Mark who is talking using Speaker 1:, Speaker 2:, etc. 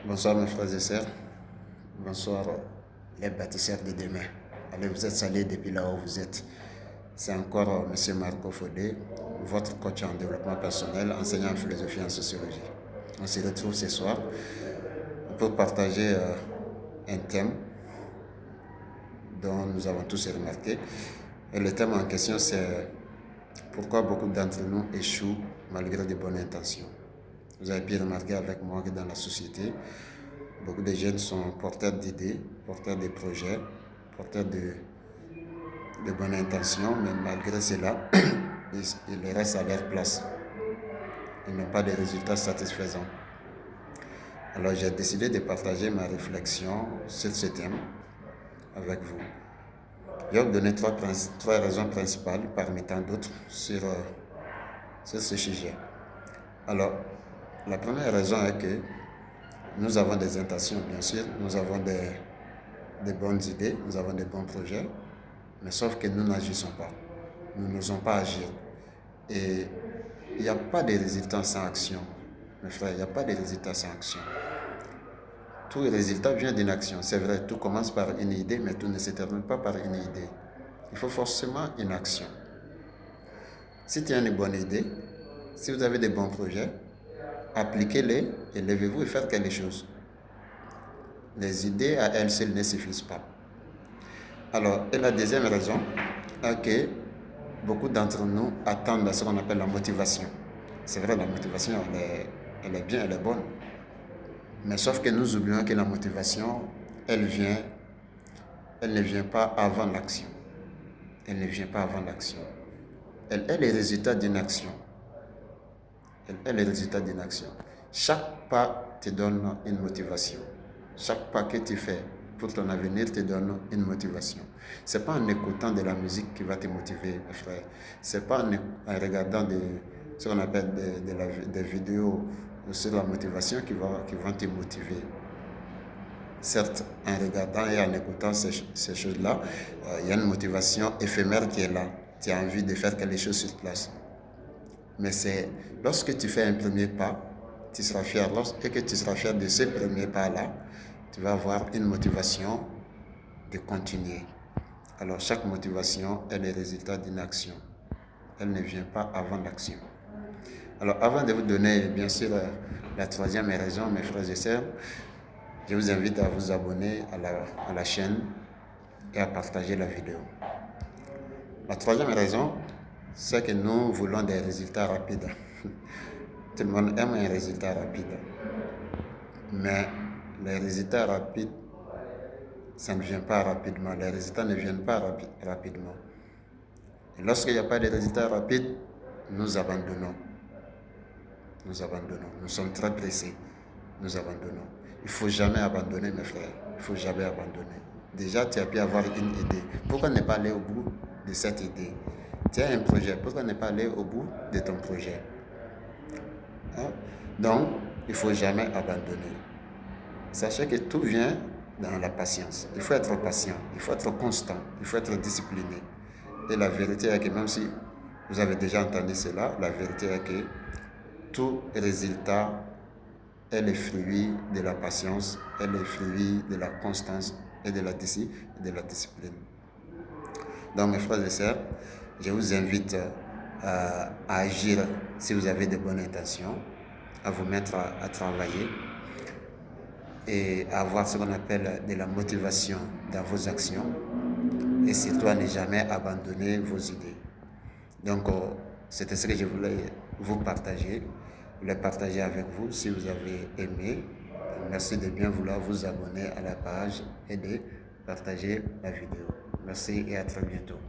Speaker 1: Bonsoir mes frères et sœurs, bonsoir les bâtisseurs de demain. Allez, vous êtes salués depuis là où vous êtes. C'est encore M. Marco Fodé, votre coach en développement personnel, enseignant en philosophie et en sociologie. On se retrouve ce soir pour partager un thème dont nous avons tous remarqué. Et le thème en question, c'est pourquoi beaucoup d'entre nous échouent malgré de bonnes intentions. Vous avez pu remarquer avec moi que dans la société, beaucoup de jeunes sont porteurs d'idées, porteurs de projets, porteurs de bonnes intentions, mais malgré cela, ils restent à leur place. Ils n'ont pas de résultats satisfaisants. Alors j'ai décidé de partager ma réflexion sur ce thème avec vous. Je vais vous donner trois raisons principales parmi tant d'autres sur ce sujet. Alors, la première raison est que nous avons des intentions, bien sûr, nous avons des bonnes idées, nous avons des bons projets, mais sauf que nous n'agissons pas. Nous n'osons pas agir. Et il n'y a pas de résultats sans action. Mes frères, il n'y a pas de résultats sans action. Tout résultat vient d'une action. C'est vrai, tout commence par une idée, mais tout ne se termine pas par une idée. Il faut forcément une action. Si tu as une bonne idée, si vous avez des bons projets, appliquez-les et levez-vous et faites quelque chose. Les idées à elles seules ne suffisent pas. Alors, et la deuxième raison est que beaucoup d'entre nous attendent à ce qu'on appelle la motivation. C'est vrai, la motivation, elle est bien, elle est bonne. Mais sauf que nous oublions que la motivation, elle ne vient pas avant l'action. Elle ne vient pas avant l'action. Elle est le résultat d'une action. Elle est le résultat d'une action. Chaque pas te donne une motivation. Chaque pas que tu fais pour ton avenir te donne une motivation. Ce n'est pas en écoutant de la musique qui va te motiver, mes frères. Ce n'est pas en regardant ce qu'on appelle des vidéos sur la motivation qui vont te motiver. Certes, en regardant et en écoutant ces choses-là, il y a une motivation éphémère qui est là. Tu as envie de faire quelque chose sur place. Mais c'est lorsque tu fais un premier pas, tu seras fier. Lorsque tu seras fier de ce premier pas-là, tu vas avoir une motivation de continuer. Alors, chaque motivation est le résultat d'une action. Elle ne vient pas avant l'action. Alors, avant de vous donner, bien sûr, la troisième raison, mes frères et sœurs, je vous invite à vous abonner à la chaîne et à partager la vidéo. La troisième raison, c'est que nous voulons des résultats rapides. Tout le monde aime un résultat rapide. Mais les résultats rapides, ça ne vient pas rapidement. Les résultats ne viennent pas rapidement. Et lorsqu'il n'y a pas de résultats rapides, nous abandonnons. Nous abandonnons. Nous sommes très pressés. Nous abandonnons. Il ne faut jamais abandonner, mes frères. Il ne faut jamais abandonner. Déjà, tu as pu avoir une idée. Pourquoi ne pas aller au bout de cette idée? Tu as un projet. Pourquoi ne pas aller au bout de ton projet? Donc, il ne faut jamais abandonner. Sachez que tout vient dans la patience. Il faut être patient, il faut être constant, il faut être discipliné. Et la vérité est que même si vous avez déjà entendu cela, la vérité est que tout résultat est le fruit de la patience, est le fruit de la constance et de la discipline. Donc mes frères et sœurs, je vous invite à agir si vous avez de bonnes intentions, à vous mettre à travailler et à avoir ce qu'on appelle de la motivation dans vos actions et surtout à ne jamais abandonner vos idées. Donc c'était ce que je voulais vous partager. Je voulais partager avec vous. Si vous avez aimé, merci de bien vouloir vous abonner à la page et de partager la vidéo. Merci et à très bientôt.